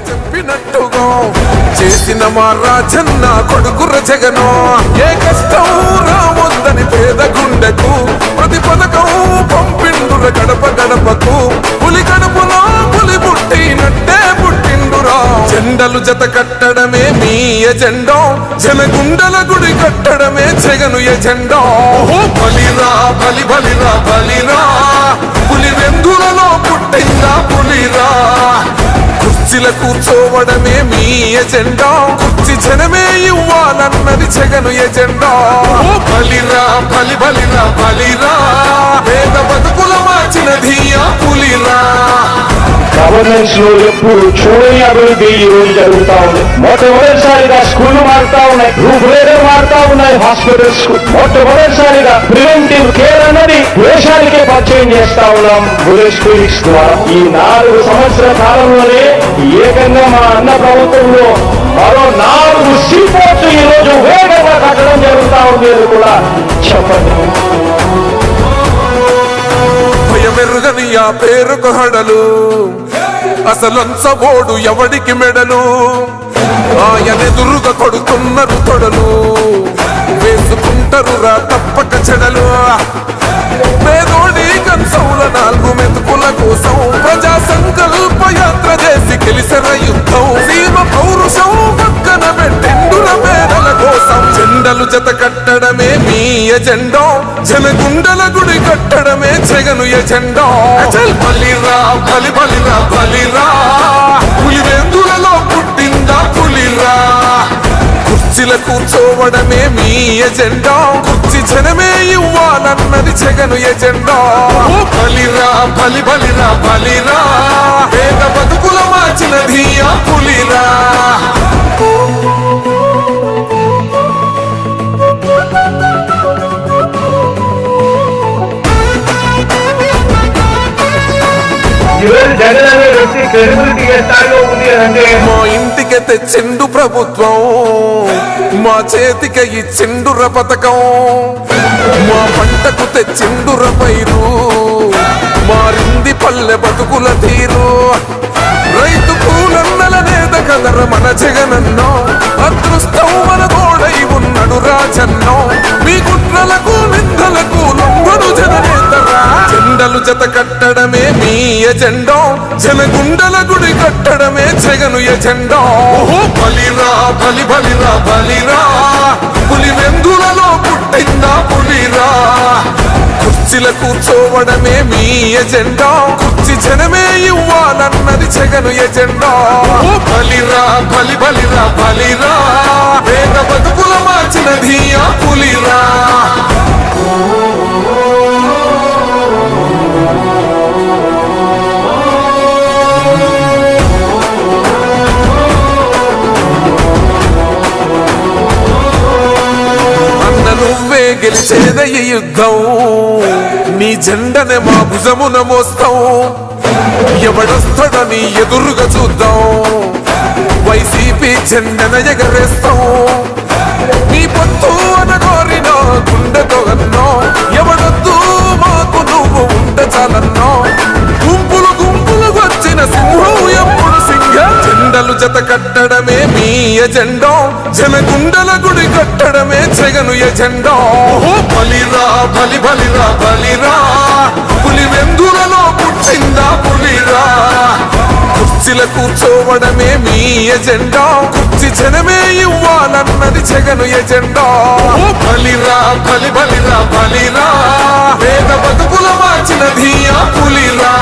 చెప్పినట్టుగా చేసిన మా రాజన్న కొడుకుర జగను ఏ కష్టం రావద్దని పేద గుండెకు ప్రతి పథకం పంపిండుర గడప గడపకు పులి గడపలో పులి పుట్టినట్టే పుట్టిండురా జెండలు జత కట్టడమే మీ ఎజెండా జనగుండల గుడి కట్టడమే జగను ఎజెండా బలిరా బలి బలిరా బలిరా పులి వెందులలో పుట్టిందా పులిరా కుర్చీల కూర్చోవడమే మీ ఎజెండా కుర్చీ జనమే ఇవ్వాలన్నది జగను ఎజెండా బలిరా బలి బలిరా బలిరా పేద బతుకుల మార్చినది ఆ పులిరా గవర్నెన్స్ లో ఎప్పుడు చూడని అభివృద్ధి ఈ రోజు జరుగుతా ఉంది. మొట్టమొదటిసారిగా స్కూళ్లు మారుతా ఉన్నాయి, రూపురేఖలు మారుతా ఉన్నాయి, హాస్పిటల్స్ మొట్టమొదటిసారిగా ప్రివెంటివ్ కేర్ అన్నది దేశానికే పరిచయం చేస్తా ఉన్నాం విలేజ్ క్లినిక్స్ ద్వారా. ఈ 4 సంవత్సరాల కాలంలోనే ఏకంగా మా అన్న ప్రభుత్వంలో మరో 4 సీపోర్ట్స్ ఈ రోజు వేగంగా కట్టడం జరుగుతా ఉంది అని కూడా చెప్పండి. భయమెరుగని ఆ పేరుకు హడలు అసలంచబోడు ఎవడికి మెడలు ఆయనెదురుగా కొడుతున్నారు తొడలు వేసుకుంటారు రా తప్పక చెడలు పేదోడి కంచంల 4 మెతుకుల కోసం ప్రజా సంకల్ప యాత్ర చేసి గెలిసిన యుద్ధం సీమ పౌరుషం పక్కన పెట్టిండుల పేదల కోసం జెండలు జత కట్టడమే మీ ఎజెండా జనగుండల గుడి కట్టడమే జగను ఎజెండా బలిరా బలి బలిరా బలిరా పులి వెందులలో పుట్టిందా పులిరా కుర్చీల కూర్చోవడమే మీ ఎజెండా కుర్చీ జనమే ఇవ్వాలన్నది జగను ఎజెండా బలిరా బలి బలిరా బలిరా పేద బతుకుల మార్చినది ఆ పులిరా జగన్ అనే వ్యక్తి క్రెడిబిలిటీ ఏ స్థాయిలో ఉంది అంటే మా ఇంటికి తెచ్చిండు ప్రభుత్వం మా చేతికి ఇచ్చిండుర పథకం మా పంటకు తెచ్చిండుర పైరు మారింది పల్లె బతుకుల తీరు రైతు కూలన్నల నేత కదర మన జగనన్నో అదృష్టం మన తోడై ఉన్నాడు రాజన్నో మీ కుట్రలకు నిందలకు లొంగడు జననేతరా జెండలు జత కట్టడమే మీ ఎజెండా జనగుండల గుడి కట్టడమే జగను ఎజెండా బలిరా బలి బలిరా బలిరా పులి వెందులలో పుట్టిందా పులిరా కుర్చీల కూర్చోవడమే మీ ఎజెండా కుర్చీ జనమే ఇవ్వాలన్నది జగను ఎజెండా బలిరా బలి బలిరా బలిరా పేద బతుకుల మార్చినది ఆ పులిరా నువ్వే గెలిచేద ఈ యుద్ధం నీ జెండనే మా భుజమున మోస్తాం ఎవడొస్తాడని ఎదురుగా చూద్దాం వైసీపీ జెండన ఎగరేస్తాం నీ పొత్తు అనగోరిన గుండెతో అన్నో ఎవడొద్దు మాకు నువ్వు ఉంటే చాలన్నో గుంపులు గుంపులు వచ్చిన సింహం ఎప్పుడు సింహ జెండలు జత కట్టడమే మీ ఎజెండా జనగుండల గుడి కట్టడమే జగను ఎజెండా బలిరా బలి బలిరా బలిరా పులి వెందులలో పుట్టిందా పులిరా కుర్చీల కూర్చోవడమే మీ ఎజెండా కుర్చీ జనమే ఇవ్వాలన్నది జగను ఎజెండా బలిరా బలి బలిరా బలిరా పేద బతుకుల మార్చినది ఆ పులిరా